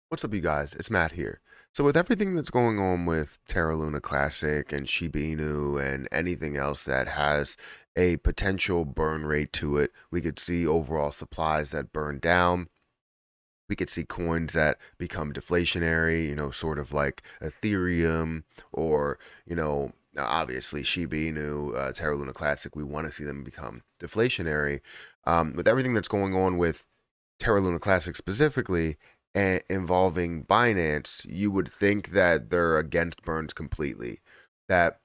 What's up, you guys? It's Matt here. So, with everything that's going on with Terra Luna Classic and Shiba Inu and anything else that has a potential burn rate to it, we could see overall supplies that burn down. We could see coins that become deflationary, sort of like Ethereum or, obviously Shiba Inu, Terra Luna Classic. We want to see them become deflationary. With everything that's going on with Terra Luna Classic specifically, and involving Binance, you would think that they're against burns completely. That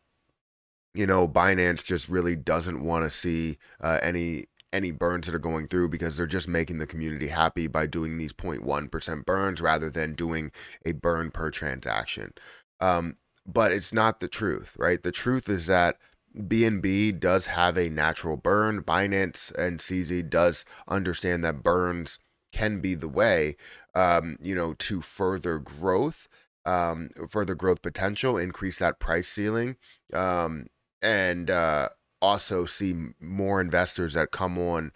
Binance just really doesn't want to see any burns that are going through because they're just making the community happy by doing these 0.1% burns rather than doing a burn per transaction. But it's not the truth, right? The truth is that BNB does have a natural burn. Binance and CZ does understand that burns can be the way, to further growth potential, increase that price ceiling, and also see more investors that come on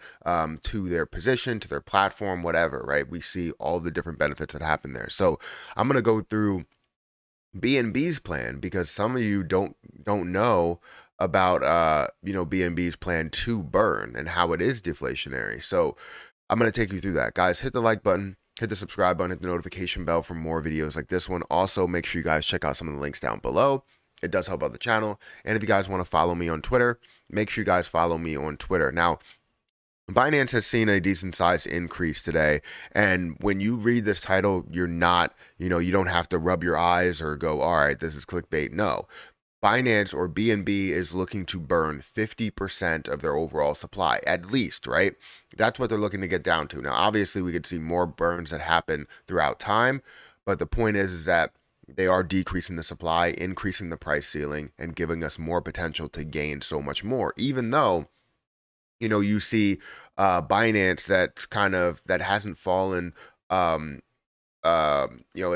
to their position, to their platform, whatever, right? We see all the different benefits that happen there. So I'm going to go through BNB's plan because some of you don't know about BNB's plan to burn and how it is deflationary. So I'm going to take you through that. Guys, hit the like button, hit the subscribe button, hit the notification bell for more videos like this one. Also, make sure you guys check out some of the links down below. It does help out the channel. And if you guys want to follow me on Twitter, make sure you guys follow me on Twitter. Now, Binance has seen a decent size increase today. And when you read this title, you're not, you don't have to rub your eyes or go, all right, this is clickbait. No. Binance or BNB is looking to burn 50% of their overall supply, at least, right? That's what they're looking to get down to. Now, obviously, we could see more burns that happen throughout time, but the point is that they are decreasing the supply, increasing the price ceiling, and giving us more potential to gain so much more, even though you see Binance that hasn't fallen as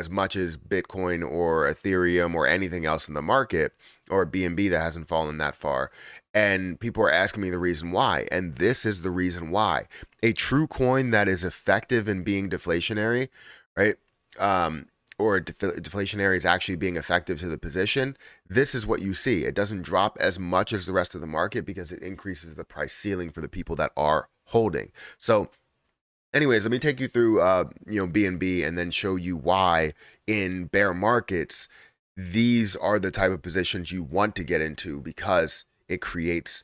much as Bitcoin or Ethereum or anything else in the market, or BNB that hasn't fallen that far. And people are asking me the reason why. And this is the reason why. A true coin that is effective in being deflationary, right? Or deflationary is actually being effective to the position. This is what you see. It doesn't drop as much as the rest of the market because it increases the price ceiling for the people that are holding. So anyways, let me take you through BNB and then show you why in bear markets these are the type of positions you want to get into because it keeps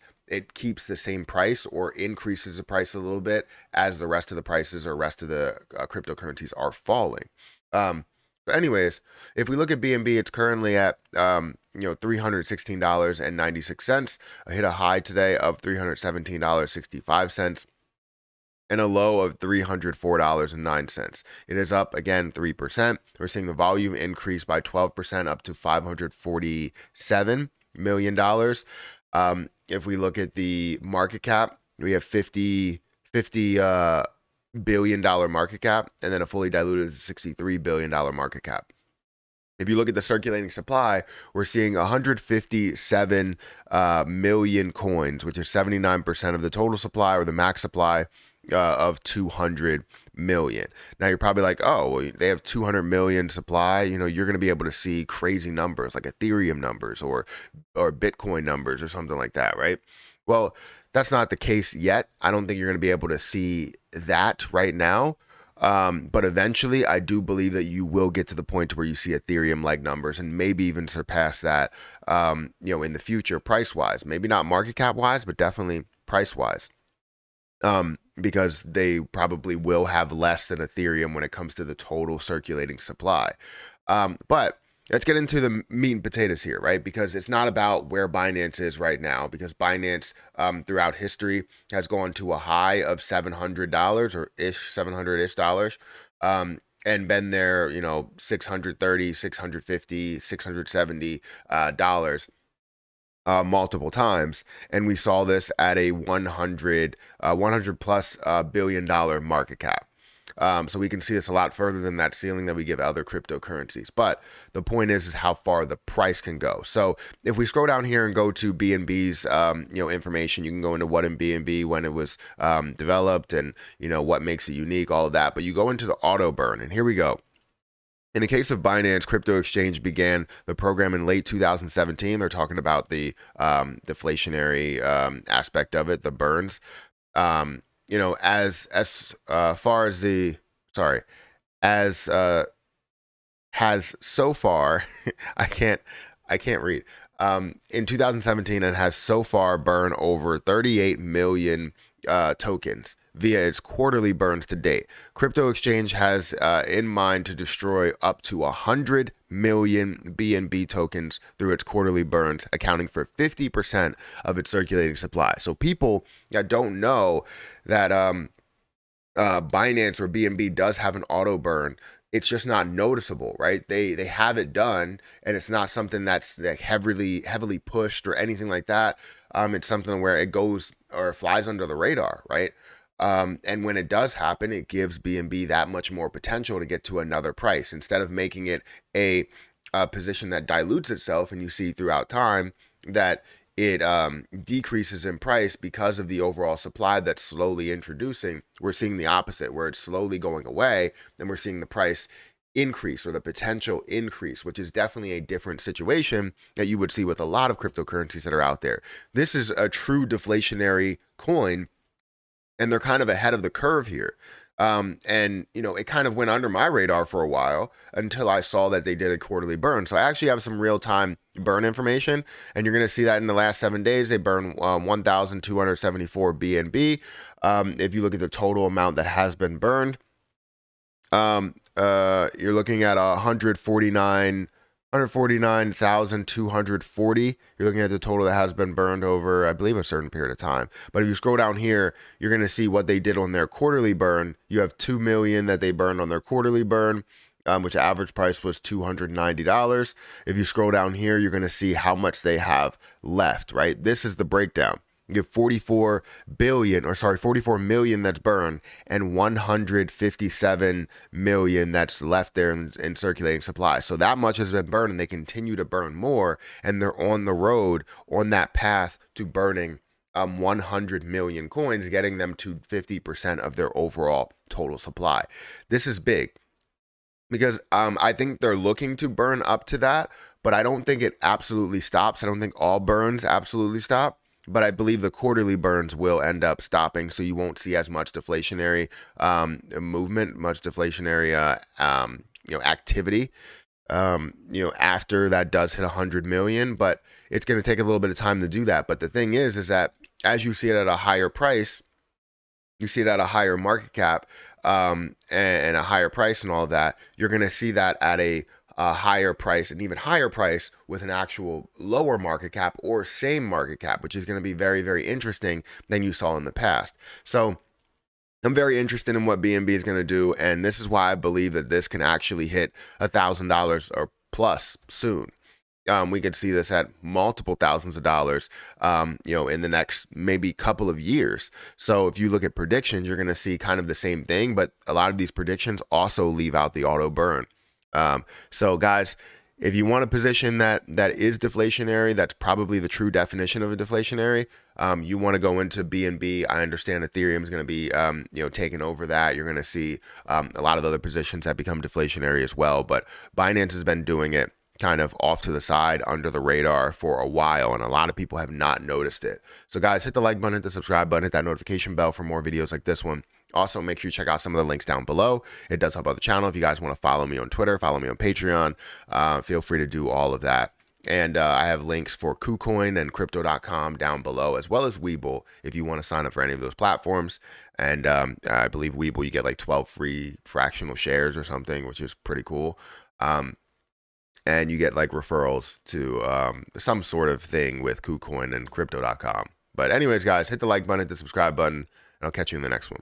the same price or increases the price a little bit as the rest of the prices or rest of the cryptocurrencies are falling. But anyways, if we look at BNB, it's currently at $316.96. I hit a high today of $317.65 and a low of $304.09. It is up again 3%. We're seeing the volume increase by 12% up to $547 million. If we look at the market cap, we have 50 billion dollar market cap, and then a fully diluted $63 billion market cap. If you look at the circulating supply, we're seeing 157 million coins, which is 79% of the total supply or the max supply of 200 million. Now you're probably like, oh, well, they have 200 million supply. You're going to be able to see crazy numbers like Ethereum numbers or Bitcoin numbers or something like that, right? Well, that's not the case yet. I don't think you're going to be able to see that right now. But eventually, I do believe that you will get to the point where you see Ethereum-like numbers and maybe even surpass that, in the future, price-wise. Maybe not market cap-wise, but definitely price-wise. Because they probably will have less than Ethereum when it comes to the total circulating supply. But let's get into the meat and potatoes here, right? Because it's not about where Binance is right now, because Binance throughout history has gone to a high of $700 or ish, $700-ish dollars. And been there, 630, 650, $670 multiple times, and we saw this at a 100 plus billion-dollar market cap. So we can see this a lot further than that ceiling that we give other cryptocurrencies. But the point is how far the price can go. So if we scroll down here and go to BNB's information, you can go into what in BNB, when it was developed, and what makes it unique, all of that. But you go into the auto burn, and here we go. In the case of Binance, crypto exchange began the program in late 2017. They're talking about the deflationary aspect of it, the burns. As far as the sorry, as has so far, I can't read. In 2017, it has so far burned over 38 million tokens via its quarterly burns to date. Crypto Exchange has in mind to destroy up to 100 million BNB tokens through its quarterly burns, accounting for 50% of its circulating supply. So people that don't know that Binance or BNB does have an auto burn, it's just not noticeable, right? They have it done, and it's not something that's like heavily pushed or anything like that. It's something where it goes or flies under the radar, right? And when it does happen, it gives BNB that much more potential to get to another price instead of making it a position that dilutes itself. And you see throughout time that it decreases in price because of the overall supply that's slowly introducing. We're seeing the opposite, where it's slowly going away, and we're seeing the price increase or the potential increase, which is definitely a different situation that you would see with a lot of cryptocurrencies that are out there. This is a true deflationary coin, and they're kind of ahead of the curve here. And it kind of went under my radar for a while until I saw that they did a quarterly burn. So I actually have some real time burn information, and you're going to see that in the last 7 days they burned 1,274 BNB. If you look at the total amount that has been burned, you're looking at 149,240. You're looking at the total that has been burned over, I believe, a certain period of time. But if you scroll down here, you're going to see what they did on their quarterly burn. You have 2 million that they burned on their quarterly burn, which average price was $290. If you scroll down here, you're going to see how much they have left, right? This is the breakdown. You have 44 million that's burned and 157 million that's left there in circulating supply. So that much has been burned, and they continue to burn more, and they're on the road on that path to burning 100 million coins, getting them to 50% of their overall total supply. This is big because I think they're looking to burn up to that, but I don't think it absolutely stops. I don't think all burns absolutely stop. But I believe the quarterly burns will end up stopping, so you won't see as much deflationary movement, much deflationary activity. After that does hit 100 million, but it's going to take a little bit of time to do that. But the thing is that as you see it at a higher price, you see it at a higher market cap and a higher price and all of that, you're going to see that at a higher price, an even higher price with an actual lower market cap or same market cap, which is going to be very, very interesting than you saw in the past. So I'm very interested in what BNB is going to do, and this is why I believe that this can actually hit $1,000 or plus soon. We could see this at multiple thousands of dollars, in the next maybe couple of years. So if you look at predictions, you're going to see kind of the same thing, but a lot of these predictions also leave out the auto burn. So guys, if you want a position that is deflationary, that's probably the true definition of a deflationary. You want to go into BNB. I understand Ethereum is going to be, taking over that. You're going to see a lot of other positions that become deflationary as well. But Binance has been doing it kind of off to the side under the radar for a while, and a lot of people have not noticed it. So guys, hit the like button, hit the subscribe button, hit that notification bell for more videos like this one. Also, make sure you check out some of the links down below. It does help out the channel. If you guys want to follow me on Twitter, follow me on Patreon, feel free to do all of that. And I have links for KuCoin and Crypto.com down below, as well as Webull, if you want to sign up for any of those platforms. And I believe Webull, you get like 12 free fractional shares or something, which is pretty cool. And you get like referrals to some sort of thing with KuCoin and Crypto.com. But anyways, guys, hit the like button, hit the subscribe button, and I'll catch you in the next one.